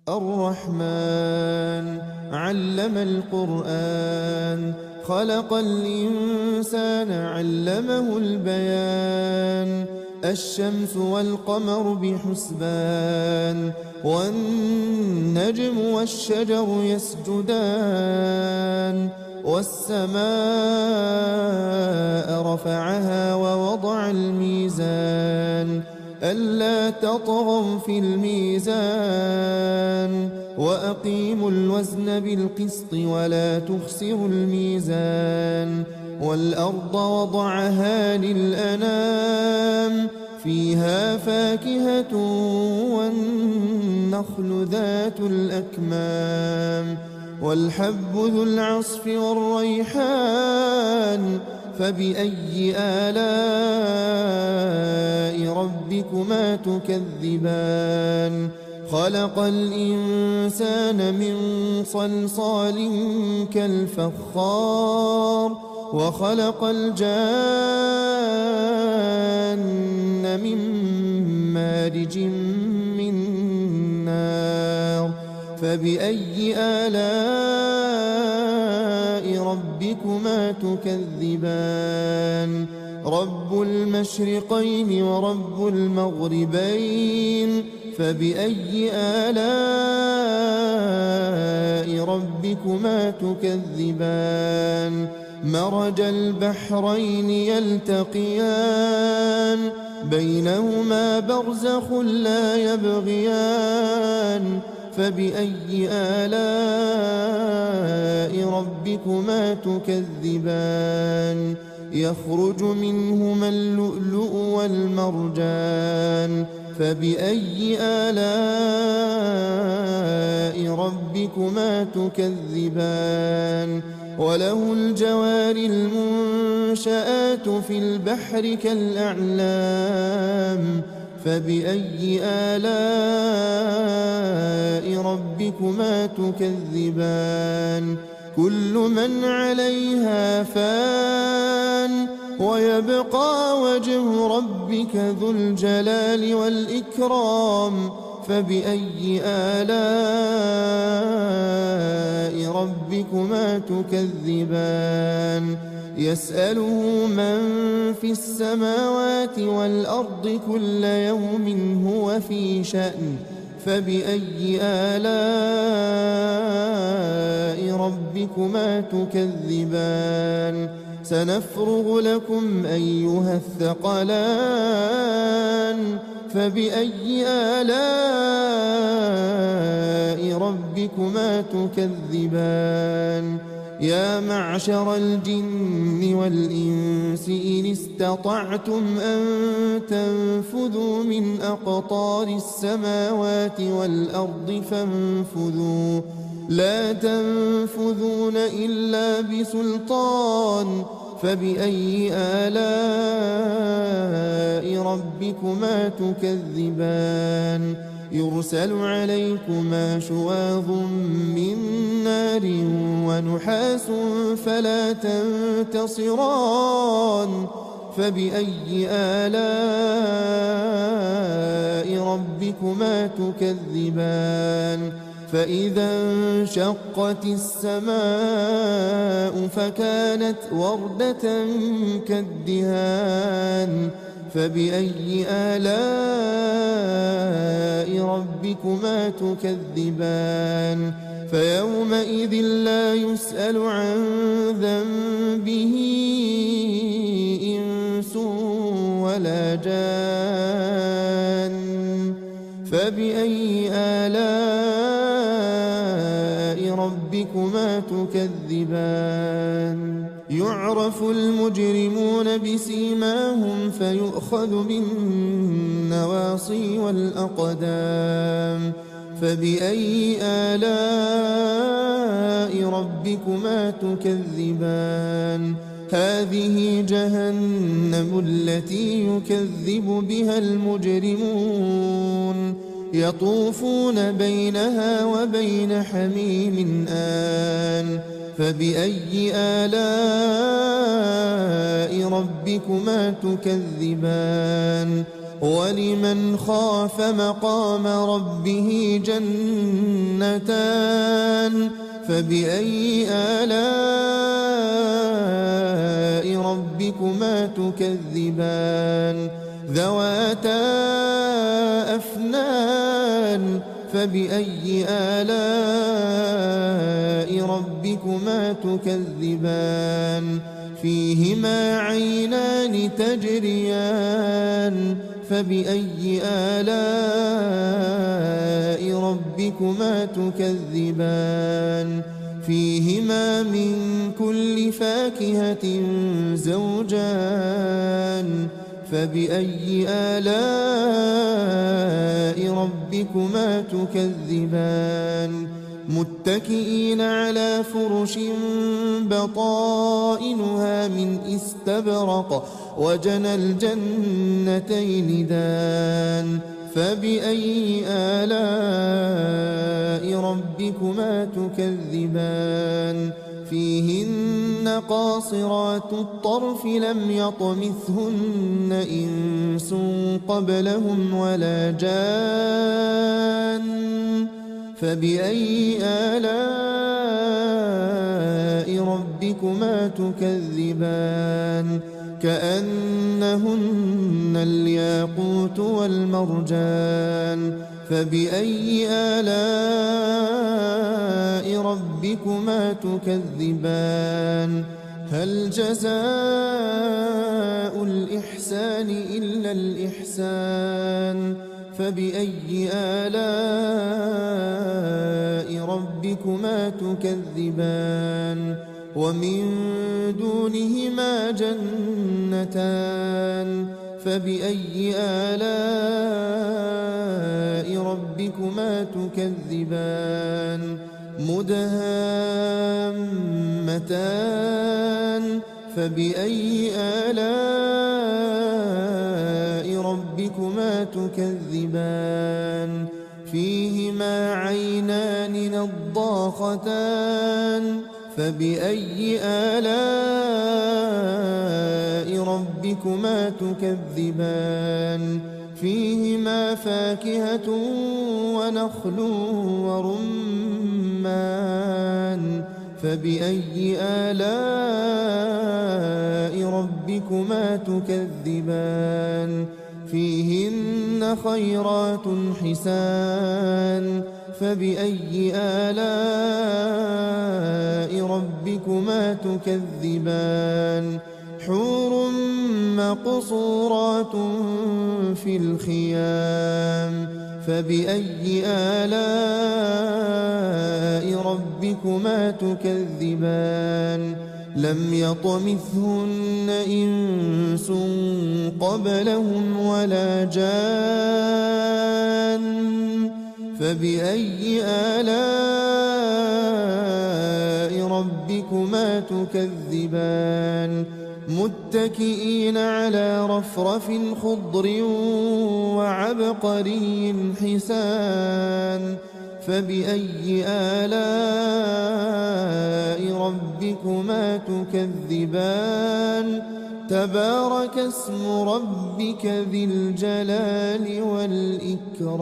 الرحمن علم القرآن خلق الإنسان علمه البيان الشمس والقمر بحسبان والنجم والشجر يسجدان والسماء رفعها ووضع الميزان ألا تطغوا في الميزان وأقيموا الوزن بالقسط ولا تخسروا الميزان والأرض وضعها للأنام فيها فاكهة والنخل ذات الأكمام والحب ذو العصف والريحان فبأي آلاء ربكما تكذبان خلق الإنسان من صلصال كالفخار وخلق الجان من مارج من نار فبأي آلاء ربكما تكذبان رب المشرقين ورب المغربين فبأي آلاء ربكما تكذبان مرج البحرين يلتقيان بينهما برزخ لا يبغيان فبأي آلاء ربكما تكذبان يخرج منهما اللؤلؤ والمرجان فبأي آلاء ربكما تكذبان وله الجوار المنشآت في البحر كالأعلام فبأي آلاء ربكما تكذبان كل من عليها فان ويبقى وجه ربك ذو الجلال والإكرام فبأي آلاء ربكما تكذبان يسأله من في السماوات والأرض كل يوم هو في شأن فبأي آلاء ربكما تكذبان سنفرغ لكم أيها الثقلان فبأي آلاء ربكما تكذبان يا معشر الجن والإنس إن استطعتم أن تنفذوا من أقطار السماوات والأرض فانفذوا لا تنفذون إلا بسلطان فبأي آلاء ربكما تكذبان يرسل عليكما شواظ من نار ونحاس فلا تنتصران فبأي آلاء ربكما تكذبان فإذا انشقت السماء فكانت وردة كالدهان فبأي آلاء ربكما تكذبان فيومئذ لا يسأل عن ذنبه إنس ولا جان فبأي آلاء ربكما تكذبان يعرف المجرمون بسيماهم فيؤخذ بالنواصي والأقدام فبأي آلاء ربكما تكذبان هذه جهنم التي يكذب بها المجرمون يطوفون بينها وبين حميم آن فبأي آلاء ربكما تكذبان ولمن خاف مقام ربه جنتان فبأي آلاء ربكما تكذبان ذواتا أفنان فبأي آلاء ربكما تكذبان فيهما عينان تجريان فبأي آلاء ربكما تكذبان فيهما من كل فاكهة زوجان فبأي آلاء ربكما تكذبان متكئين على فرش بطائنها من استبرق وجنى الجنتين دان فبأي آلاء ربكما تكذبان فيهن قاصرات الطرف لم يطمثهن إنس قبلهم ولا جان فبأي آلاء ربكما تكذبان كأنهن الياقوت والمرجان فبأي آلاء ربكما تكذبان هل جزاء الإحسان إلا الإحسان فبأي آلاء ربكما تكذبان ومن دونهما جنتان فبأي آلاء ربكما تكذبان مدهامتان فبأي آلاء ربكما تكذبان فيهما عينان نضاختان فبأي آلاء ربكما تكذبان فيهما فاكهة ونخل ورمان فبأي آلاء ربكما تكذبان فيهن خيرات حسان فبأي آلاء ربكما تكذبان حور مقصورات في الخيام فبأي آلاء ربكما تكذبان لم يطمثهن إنس قبلهم ولا جان فبأي آلاء ربكما تكذبان متكئين على رفرف خضر وعبقري حسان فبأي آلاء ربكما تكذبان تبارك اسم ربك ذي الجلال والإكرام